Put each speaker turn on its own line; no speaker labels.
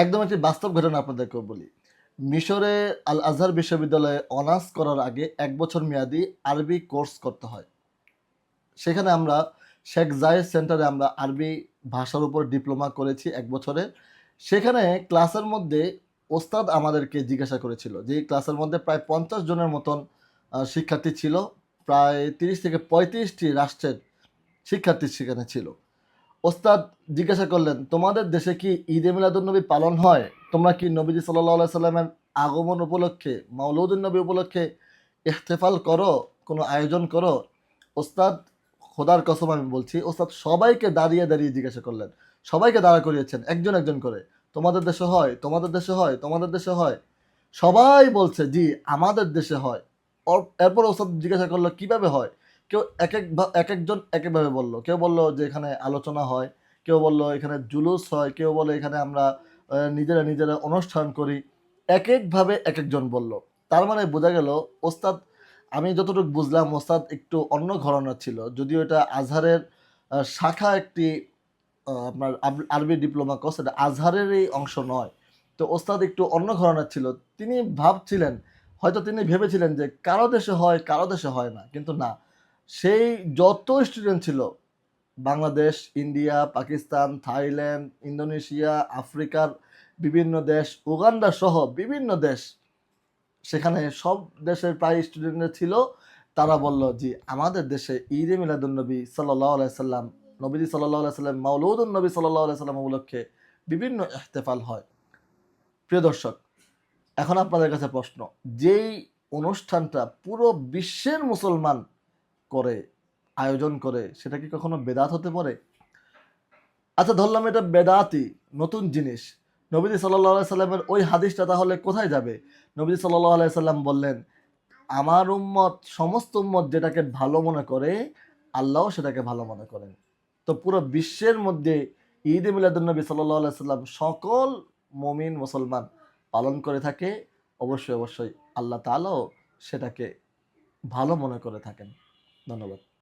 একদম একটি বাস্তব ঘটনা আপনাদেরকে বলি। মিশরে আল আজহার বিশ্ববিদ্যালয়ে অনার্স করার আগে ১ বছর মেয়াদি আরবি কোর্স করতে হয়। সেখানে আমরা শেখ জায়েদ সেন্টারে আমরা আরবি ভাষার উপর ডিপ্লোমা করেছি ১ বছরের। সেখানে ক্লাসের মধ্যে ওস্তাদ আমাদেরকে জিজ্ঞাসা করেছিল যে ক্লাসের মধ্যে প্রায় ৫০ জনের মতন শিক্ষার্থী ছিল। প্রায় ৩০ থেকে ৩৫টি রাষ্ট্রের শিক্ষার্থী সেখানে ছিল। ওস্তাদ জিজ্ঞাসা করলেন, "তোমাদের দেশে কি ঈদে মিলাদুন্নবী পালন হয়? তোমরা কি নবীজি সাল্লাল্লাহু আলাইহি সাল্লামের আগমন উপলক্ষে, মাওলুদুন নবী উপলক্ষে ইহতেফাল করো, কোনো আয়োজন করো?" ওস্তাদ, খোদার কসম আমি বলছি, ওস্তাদ সবাইকে দাঁড়িয়ে, দাঁড়িয়ে জিজ্ঞাসা করলেন। সবাইকে দাঁড়া করিয়েছেন একজন, একজন করে। "তোমাদের দেশে হয়? তোমাদের দেশে হয়? তোমাদের দেশে হয়?" সবাই বলছে, "জি, আমাদের দেশে হয়।" এরপর ওস্তাদ জিজ্ঞাসা করলো, "কিভাবে হয়?" কেউ একেকজন একেকভাবে বলল। কেউ বলল যে এখানে আলোচনা হয়, কেউ বলল এখানে জুলুস হয়, কেউ বলে এখানে আমরা নিজেরা, নিজেরা অনুষ্ঠান করি। একেকভাবে একেকজন বলল। তার মানে বোঝা গেল ওস্তাদ, আমি যতটুকু বুঝলাম ওস্তাদ একটু অন্য ঘরানার ছিল। যদিও এটা আজহারের শাখা একটি আপনার আরবি ডিপ্লোমা কোর্স, এটা আজহারেরই অংশ নয়। তো ওস্তাদ একটু অন্য ঘরানার ছিল। তিনি ভাবছিলেন, হয়তো তিনি ভেবেছিলেন যে কারো দেশে হয়, কারো দেশে হয় না। কিন্তু না, সেই যত স্টুডেন্ট ছিল Bangladesh, India, Pakistan, Thailand, Indonesia, আফ্রিকার বিভিন্ন দেশ, উগান্ডা সহ বিভিন্ন দেশ, সেখানে সব দেশের প্রায় স্টুডেন্টরা ছিল। তারা বলল, "জি, আমাদের দেশে ঈদে মিলাদুন্নবী সাল্লাল্লাহু আলাইহি সাল্লাম, নবীজি সাল্লাল্লাহু আলাইহি সাল্লাম, মাওলুদুন নবী সাল্লাল্লাহু আলাইহি সাল্লাম উপলক্ষে বিভিন্ন ইহতেফাল হয়।" প্রিয় দর্শক, এখন আপনাদের কাছে প্রশ্ন, যেই অনুষ্ঠানটা পুরো বিশ্বের মুসলমান করে, আয়োজন করে, সেটা কি কখনো বেদাত হতে পারে? আচ্ছা, ধরলাম এটা বেদাতি, নতুন জিনিস। নবীজি সাল্লাল্লাহু আলাইহি সাল্লামের ওই হাদিসটা তাহলে কোথায় যাবে? নবীজি সাল্লাল্লাহু আলাইহি সাল্লাম বললেন, "আমার উম্মত, সমস্ত উম্মত যেটাকে ভালো মনে করে, আল্লাহও সেটাকে ভালো মনে করেন।" তো পুরো বিশ্বের মধ্যে ঈদে মিলাদুন্নবী সাল্লাল্লাহু আলাইহি সাল্লাম সকল মুমিন মুসলমান পালন করে থাকে। অবশ্যই, অবশ্যই আল্লাহ তাআলাও সেটাকে ভালো মনে করে থাকেন। ধন্যবাদ।